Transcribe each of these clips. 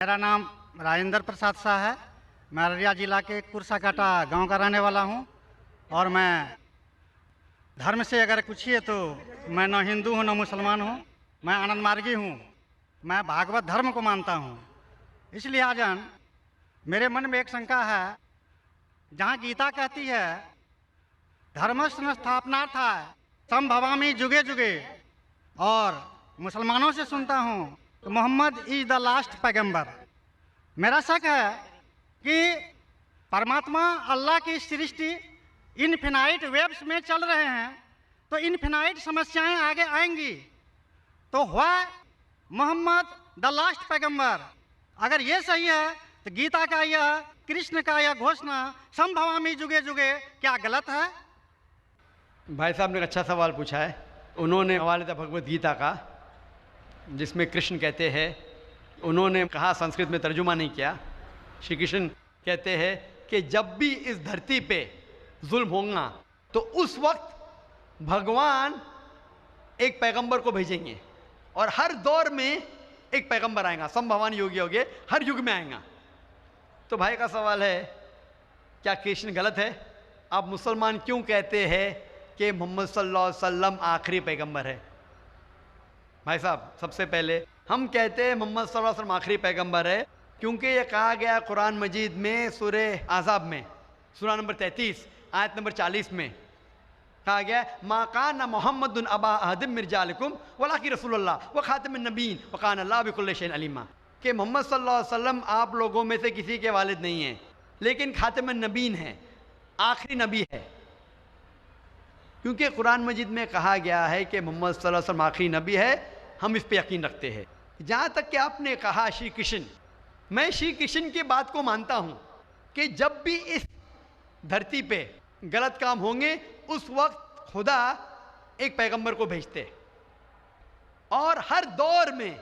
मेरा नाम राजेंद्र प्रसाद शाह है। मैं अररिया जिला के कुरसाकाटा गांव का रहने वाला हूं। और मैं धर्म से अगर पूछिए तो मैं न हिंदू हूं न मुसलमान हूं। मैं आनंद मार्गी हूं। मैं भागवत धर्म को मानता हूं। इसलिए आजन मेरे मन में एक शंका है। जहां गीता कहती है धर्मस्य स्थापनार्थाय संभवामि जुगे जुगे, और मुसलमानों से सुनता हूं तो मोहम्मद इज द लास्ट पैगंबर। मेरा शक है कि परमात्मा अल्लाह की सृष्टि इनफिनाइट वेब्स में चल रहे हैं, तो इनफिनाइट समस्याएं आगे आएंगी। तो हुआ मोहम्मद द लास्ट पैगंबर। अगर ये सही है तो गीता का यह कृष्ण का यह घोषणा संभवामि जुगे जुगे क्या गलत है? भाई साहब ने एक अच्छा सवाल पूछा है। उन्होंने हवाले था भगवत गीता का, जिसमें कृष्ण कहते हैं, उन्होंने कहा संस्कृत में तर्जुमा नहीं किया। श्री कृष्ण कहते हैं कि जब भी इस धरती पे जुल्म होगा तो उस वक्त भगवान एक पैगंबर को भेजेंगे और हर दौर में एक पैगंबर आएगा। संभवान योगी होगे, हर युग में आएगा। तो भाई का सवाल है, क्या कृष्ण गलत है? आप मुसलमान क्यों कहते हैं कि मोहम्मद सल्लल्लाहु अलैहि वसल्लम आखिरी पैगंबर है? भाई साहब, सबसे पहले हम कहते हैं मोहम्मद सल्लल्लाहु अलैहि वसल्लम आखिरी पैगंबर है क्योंकि यह कहा गया कुरान मजीद में सूरे आज़ाब में, सूरा नंबर 33 आयत नंबर 40 में कहा गया, मा कान मोहम्मदुन अबा अहदिम मिन रिजालिकुम वलाकिन रसूलुल्लाह व खातिमुन नबीय्यीन व कान अल्लाहु बिकुल्लि शैइन अलीमा। कि मोहम्मद सल्लल्लाहु अलैहि वसल्लम आप लोगों में से किसी के वालिद नहीं हैं, लेकिन खातिमुन नबीय्यीन हैं, आखिरी नबी है। क्योंकि कुरान मजीद में कहा गया है कि मोहम्मद सल्लल्लाहु अलैहि वसल्लम आखिरी नबी है, हम इस पे यकीन रखते हैं। जहाँ तक कि आपने कहा श्री कृष्ण, मैं श्री कृष्ण की बात को मानता हूँ कि जब भी इस धरती पे गलत काम होंगे उस वक्त खुदा एक पैगंबर को भेजते और हर दौर में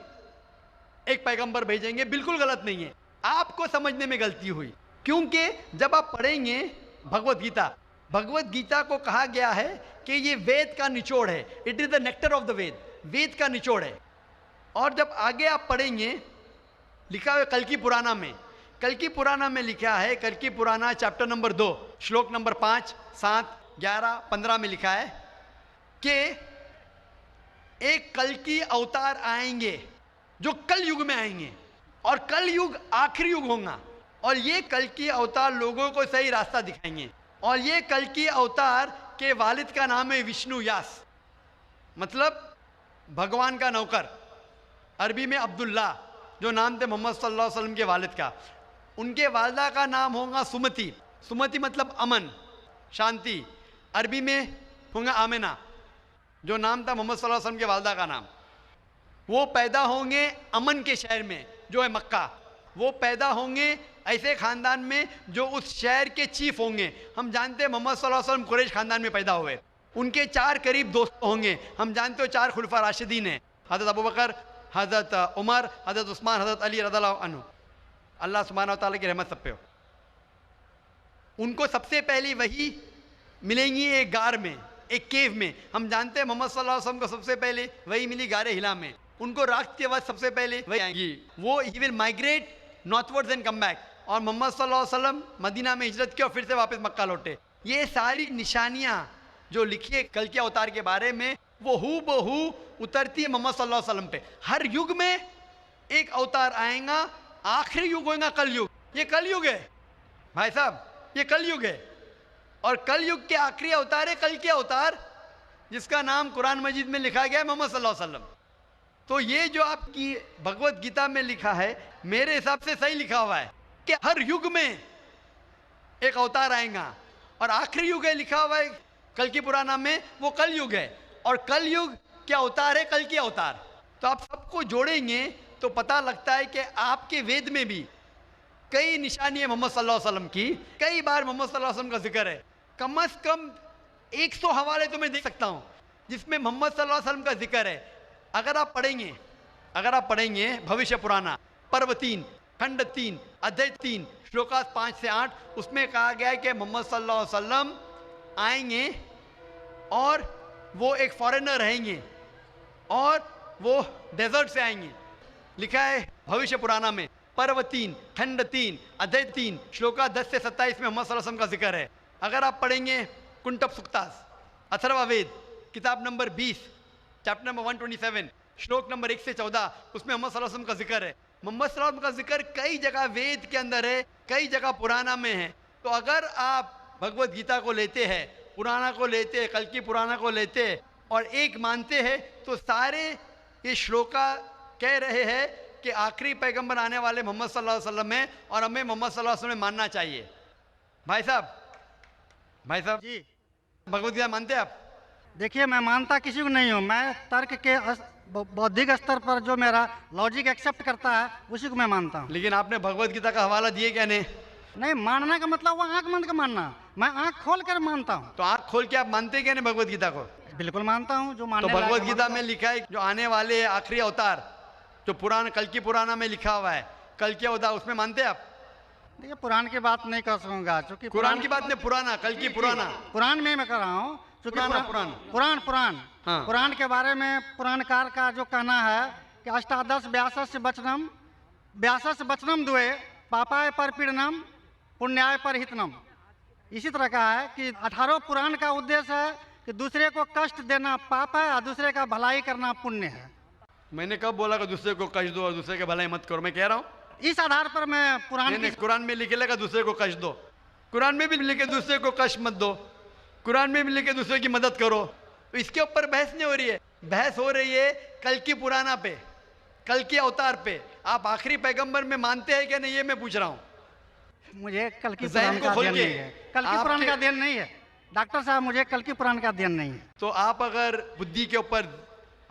एक पैगंबर भेजेंगे। बिल्कुल गलत नहीं है, आपको समझने में गलती हुई। क्योंकि जब आप पढ़ेंगे भगवत गीता, भगवत गीता को कहा गया है कि ये वेद का निचोड़ है, it is the nectar of the Veda, Veda का निचोड़ है। और जब आगे आप पढ़ेंगे, लिखा हुआ कल की पुराना में, कल की पुराना में लिखा है, कल की पुराना चैप्टर नंबर 2 श्लोक नंबर 5, 7, 11, 15 में लिखा है कि एक कल की अवतार आएंगे जो कल युग में आएंगे, और कल युग आखिरी युग होगा, और ये कल की अवतार लोगों को सही रास्ता दिखाएंगे। और ये कल की अवतार के वालिद का नाम है विष्णु यास, मतलब भगवान का नौकर। अरबी में अब्दुल्ला, जो नाम थे मोहम्मद सल्लल्लाहु अलैहि वसल्लम के वालिद का। उनके वालदा का नाम होगा सुमति, सुमति मतलब अमन, शांति। अरबी में होगा आमिना, जो नाम था मोहम्मद सल्लल्लाहु अलैहि वसल्लम के वालदा का नाम। वो पैदा होंगे अमन के शहर में जो है मक्का। वो पैदा होंगे ऐसे ख़ानदान में जो उस शहर के चीफ होंगे। हम जानते हैं मोहम्मद सल्लल्लाहु अलैहि वसल्लम कुरैश ख़ानदान में पैदा हुए। उनके 4 करीब दोस्त होंगे। हम जानते हो 4 खुलफा राशिदीन हैं, हज़रत अबू बकर, हज़रत उमर, हज़रत उस्मान, हज़रत अली रज़ियल्लाहु अन्हु। अल्लाह सुब्हानहू व तआला की रहमत सब पे हो। उनको सबसे पहली वही मिलेंगी एक गार में, एक केव में। हम जानते हैं मोहम्मद सल्लल्लाहु अलैहि वसल्लम को सबसे पहले वही मिली गारे हिला में। उनको रात के बाद सबसे पहले वही आएंगी। वो he will migrate northwards and come back. और मोहम्मद सल्लल्लाहु अलैहि वसल्लम मदीना में हिजरत की और फिर से वापस मक्का लौटे। ये सारी निशानियाँ जो लिखी है कल के अवतार के बारे में, वो हू बहू उतरती है मोहम्मद सल्लल्लाहु अलैहि वसल्लम पे। हर युग में एक अवतार आएगा, आखिरी युग होगा कल युग। ये कल युग है भाई साहब, ये कल युग है। और कल युग के आखिरी अवतार है कल के अवतार, जिसका नाम कुरान मजीद में लिखा गया है मोहम्मद सल्लल्लाहु अलैहि वसल्लम। तो ये जो आपकी भगवत गीता में लिखा है, मेरे हिसाब से सही लिखा हुआ है कि हर युग में एक अवतार आएगा, और आखिरी युग है लिखा हुआ है कल की पुराना में, वो कल युग है। और कल युग क्या अवतार है? कल की अवतार। तो आप सबको जोड़ेंगे तो पता लगता है कि आपके वेद में भी कई निशानी है मोहम्मद सल्लल्लाहु अलैहि वसल्लम की। कई बार मोहम्मद सल्लल्लाहु अलैहि वसल्लम का जिक्र है। कम से कम 100 हवाले तो मैं देख सकता हूँ जिसमें मोहम्मद सल्लल्लाहु अलैहि वसल्लम का जिक्र है। अगर आप पढ़ेंगे भविष्य पुराना पर्व 3 खंड 3 अध्याय 3 श्लोकास 5 से 8, उसमें कहा गया है कि मोहम्मद सल्लल्लाहु अलैहि वसल्लम आएंगे और वो एक फॉरेनर रहेंगे और वो डेजर्ट से आएंगे। लिखा है भविष्य पुराना में। पर्व 3, खंड 3, अध्याय 3, श्लोका 10 से 27 में मोहम्मद सल्लल्लाहु अलैहि वसल्लम का जिक्र है। अगर आप पढ़ेंगे कुंटप सुक्तास, अथर्ववेद, किताब नंबर 20, चैप्टर नंबर 127, श्लोक नंबर 1 से 14, उसमें मोहम्मद सल्लल्लाहु अलैहि वसल्लम का जिक्र है। मोहम्मद सल्लल्लाहु अलैहि वसल्लम का जिक्र कई जगह वेद के अंदर है, कई जगह पुराना में है। तो अगर आप भगवत गीता को लेते हैं, पुराना को लेते हैं, कल की पुराना को लेते हैं और एक मानते हैं, तो सारे ये श्लोका कह रहे हैं कि आखिरी पैगंबर आने वाले मोहम्मद सल्लल्लाहु अलैहि वसल्लम है और हमें मोहम्मद सल्लल्लाहु अलैहि वसल्लम मानना चाहिए। भाई साहब जी भगवत गीता मानते हैं आप? देखिए, मैं मानता किसी को नहीं हूँ। मैं तर्क के बौद्धिक स्तर पर जो मेरा लॉजिक एक्सेप्ट करता है उसी को मैं मानता हूँ। लेकिन आपने भगवत गीता का हवाला दिए क्या? नहीं, मानने का मतलब वो आंख बंद के मानना। मैं आंख खोल कर मानता हूँ। तो आंख खोल के आप मानते क्या नहीं भगवत गीता को? बिल्कुल मानता हूँ। जो मानने तो भगवत लायक गीता है, में लिखा है जो आने वाले आखिरी अवतार, जो पुराना कल की पुराना में लिखा हुआ है, कल के अवतार, उसमें मानते हैं आप? देखिए, पुराण की बात नहीं कर सकूंगा क्योंकि कुरान की बात नहीं, पुराना, कल की पुराना, पुराण में मैं कर रहा हूँ क्योंकि पुराण। हाँ। पुराण के बारे में पुराणकार का जो कहना है कि अष्टादश व्यासस वचनम द्वे पापाय पर पीड़नम पुण्याय पर हितनम। इसी तरह का है कि 18 पुराण का उद्देश्य है कि दूसरे को कष्ट देना पाप है और दूसरे का भलाई करना पुण्य है। मैंने कब बोला कि दूसरे को कष्ट दो और दूसरे के भलाई मत करो? मैं कह रहा हूँ इस आधार पर मैं कुरान में लिखे लगा दूसरे को कष्ट दो, कुरान में भी लिखे दूसरे को कष्ट मत दो, कुरान में भी लिखे दूसरे की मदद करो। तो इसके ऊपर बहस नहीं हो रही है, बहस हो रही है कल की पुराना पे, कल के अवतार पे। आप आखिरी पैगंबर में मानते हैं क्या नहीं, ये मैं पूछ रहा हूँ। मुझे कल की पुराण का अध्ययन नहीं है, कल की पुराण का अध्ययन नहीं है डॉक्टर साहब, मुझे कल की पुराण का अध्ययन नहीं है। तो आप अगर बुद्धि के ऊपर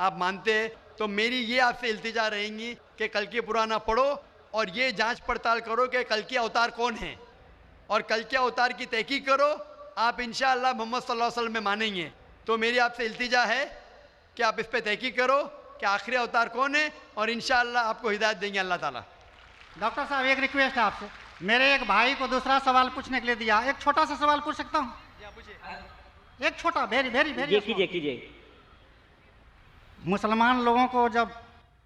आप मानते हैं तो मेरी ये आपसे इल्तिजा रहेंगी कि कल की पुराना पढ़ो और ये जांच पड़ताल करो कि कल के अवतार कौन है और कल के अवतार की तहकीक करो। आप इंशाअल्लाह मोहम्मद सल्लल्लाहु अलैहि वसल्लम में मानेंगे। तो मेरी आपसे इल्तिजा है कि आप इस पे तहकीक करो कि आखिरी अवतार कौन है और इंशाअल्लाह आपको हिदायत देंगे अल्लाह ताला। डॉक्टर साहब, एक रिक्वेस्ट है आपसे। मेरे एक भाई को दूसरा सवाल पूछने के लिए दिया, एक छोटा सा सवाल पूछ सकता हूँ? एक छोटा, वेरी वेरी वेरी। कीजिए। मुसलमान लोगों को जब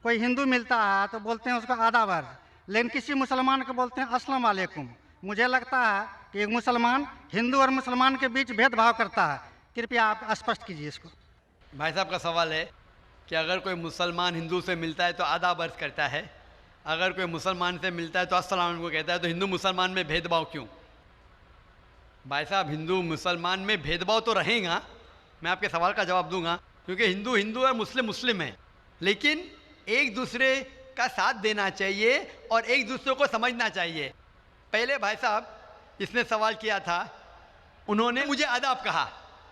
कोई हिंदू मिलता है तो बोलते हैं उसको आदाबर, लेकिन किसी मुसलमान को बोलते हैं अस्सलाम वालेकुम। मुझे लगता है कि एक मुसलमान हिंदू और मुसलमान के बीच भेदभाव करता है। कृपया आप स्पष्ट कीजिए इसको। भाई साहब का सवाल है कि अगर कोई मुसलमान हिंदू से मिलता है तो आदाब अर्ज करता है, अगर कोई मुसलमान से मिलता है तो अस्सलाम वालेकुम कहता है, तो हिंदू मुसलमान में भेदभाव क्यों? भाई साहब, हिंदू मुसलमान में भेदभाव तो रहेगा, मैं आपके सवाल का जवाब दूंगा, क्योंकि हिंदू हिंदू है, मुस्लिम मुस्लिम है, लेकिन एक दूसरे का साथ देना चाहिए और एक दूसरे को समझना चाहिए। पहले भाई साहब इसने सवाल किया था, उन्होंने मुझे आदाब कहा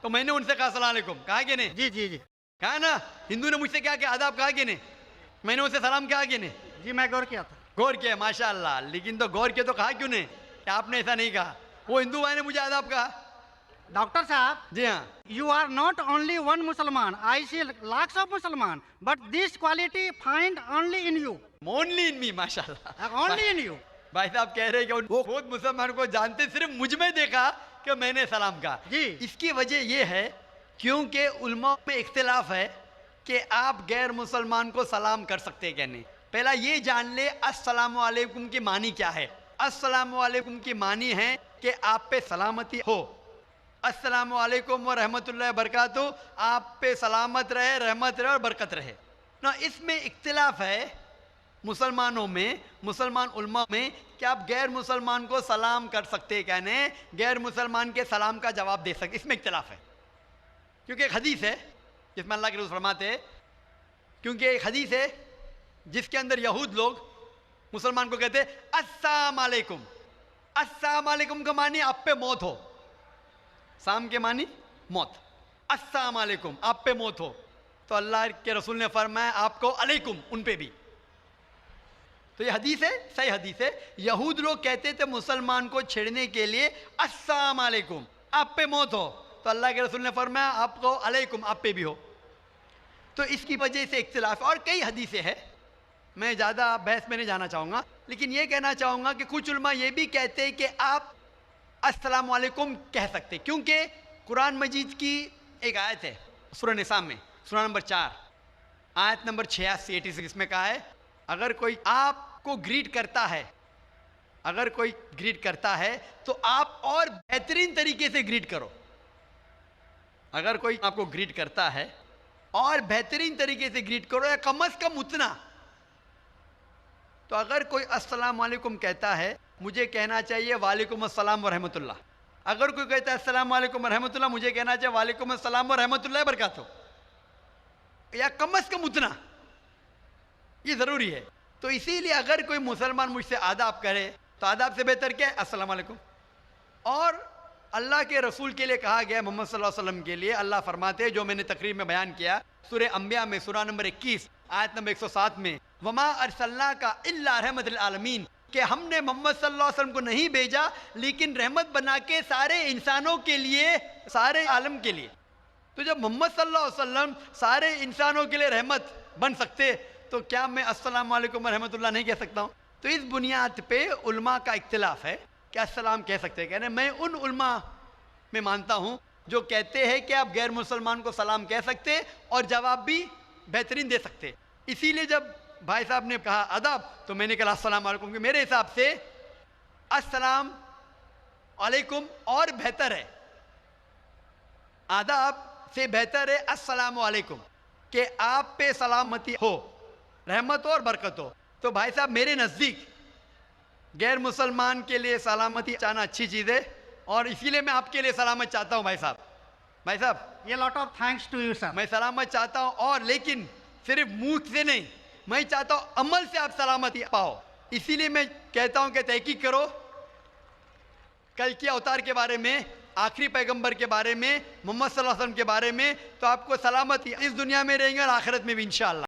तो मैंने उनसे कहा अस्सलाम वालेकुम, कहा कि नहीं? जी जी जी, कहा ना। हिंदू ने मुझसे क्या किया, आदाब कहा कि नहीं? मैंने उनसे सलाम कहा कि नहीं? जी मैं गौर किया था। गौर किया, माशाअल्लाह। लेकिन तो गौर किया तो कहा क्यों नहीं कि आपने ऐसा नहीं कहा? वो हिंदू भाई ने मुझे आदाब कहा। डॉक्टर साहब, जी हाँ, you are not only one Musliman. I see lakhs of Musliman, but this quality find only in you. Only in me, माशाअल्लाह, Only in you. भाई साहब कह रहे हैं कि वो खुद मुसलमान को जानते, सिर्फ मुझ में देखा कि मैंने सलाम कहा। जी। इसकी वजह ये है क्योंकि उलमा में इख्तिलाफ है कि आप गैर मुसलमान को सलाम कर सकते हैं क्या नहीं। पहला ये जान ले अस्सलामु अलैकुम की मानी क्या है। अस्सलामु अलैकुम की मानी है कि आप पे सलामती हो। अस्सलामु अलैकुम व रहमतुल्लाहि व बरकातुहू, आप पे सलामत रहे, रहमत रहे और बरकत रहे ना। इसमें इख्तिलाफ है मुसलमानों में, मुसलमान उलमा में, कि आप गैर मुसलमान को सलाम कर सकते हैं क्या नहीं, गैर मुसलमान के सलाम का जवाब दे सकते, इसमें इख्तिलाफ है। क्योंकि एक हदीस है जिसमें अल्लाह के रसूल फरमाते हैं, क्योंकि एक हदीस है जिसके अंदर यहूद लोग मुसलमान को कहते हैं अस्सलाम वालेकुम। अस्सलाम वालेकुम का मानी आप पे मौत हो, साम के मानी मौत, अस्सलाम वालेकुम आप पे मौत हो। तो अल्लाह के रसूल ने फरमाया आपको अलैकुम उन पे भी। तो ये हदीस है, सही हदीस है। यहूद लोग कहते थे मुसलमान को छेड़ने के लिए अस्सलाम वालेकुम आप पे मौत हो, तो अल्लाह के रसूल ने फरमाया आपको अलैकुम आप पे भी हो। तो इसकी वजह से इख्तिलाफ। और कई हदीसें हैं, मैं ज़्यादा बहस में नहीं जाना चाहूँगा, लेकिन ये कहना चाहूँगा कि कुछ उलमा ये भी कहते हैं कि आप अस्सलाम वालेकुम कह सकते, क्योंकि कुरान मजीद की एक आयत है सूरह निसा में, सूरह नंबर 4 आयत नंबर 86 86 में कहा है, अगर कोई आपको को ग्रीट करता है, अगर कोई ग्रीट करता है तो आप और बेहतरीन तरीके से ग्रीट करो। अगर कोई आपको ग्रीट करता है और बेहतरीन तरीके से ग्रीट करो, या कम से कम उतना। तो अगर कोई अस्सलाम वालेकुम कहता है, मुझे कहना चाहिए वालेकुम अस्सलाम व रहमतुल्लाह। अगर कोई कहता है अस्सलाम वालेकुम व रहमतुल्लाह, मुझे कहना चाहिए वालेकुम अस्सलाम व रहमतुल्लाह बरकातहू, या कम से कम उतना। ये ज़रूरी है। तो इसीलिए अगर कोई मुसलमान मुझसे आदाब करे तो आदाब से बेहतर क्या है? अस्सलाम वालेकुम। और अल्लाह के रसूल के लिए कहा गया, मोहम्मद सल्लल्लाहु अलैहि वसल्लम के लिए अल्लाह फरमाते हैं, जो मैंने तकरीर में बयान किया, सूरह अंबिया में सूरा नंबर 21 आयत नंबर 107 में, वमा अरसलना का इल्ला रहमतुल आलमीन, कि हमने मोहम्मद सल्लल्लाहु अलैहि वसल्लम को नहीं भेजा लेकिन रहमत बना के सारे इंसानों के लिए, सारे आलम के लिए। तो जब मोहम्मद सल्लल्लाहु अलैहि वसल्लम सारे इंसानों के लिए रहमत बन सकते, तो क्या मैं अस्सलाम वालेकुम व रहमतुल्लाह नहीं कह सकता हूँ? तो इस बुनियाद पे उल्मा का इख्तिलाफ है कि अस्सलाम कह सकते हैं। कहने मैं उन उल्मा में मानता हूँ जो कहते हैं कि आप गैर मुसलमान को सलाम कह सकते और जवाब भी बेहतरीन दे सकते। इसीलिए जब भाई साहब ने कहा अदब, तो मैंने कहा अस्सलाम वालेकुम, कि मेरे हिसाब से अस्सलाम वालेकुम और बेहतर है, आदाब से बेहतर है अस्सलाम वालेकुम, कि आप पे सलामती हो, रहमत हो और बरकत हो। तो भाई साहब मेरे नज़दीक गैर मुसलमान के लिए सलामती चाहना अच्छी चीज़ है, और इसीलिए मैं आपके लिए सलामत चाहता हूँ। भाई साहब ये lot of thanks to you sir. मैं सलामत चाहता हूँ, और लेकिन सिर्फ मुंह से नहीं, मैं चाहता हूँ अमल से आप सलामती पाओ। इसीलिए मैं कहता हूँ कि तहकीक करो कल के अवतार के बारे में, आखिरी पैगंबर के बारे में, मोहम्मद सल्लल्लाहु अलैहि वसल्लम के बारे में, तो आपको सलामती इस दुनिया में रहेंगे और आखिरत में भी इंशाअल्लाह।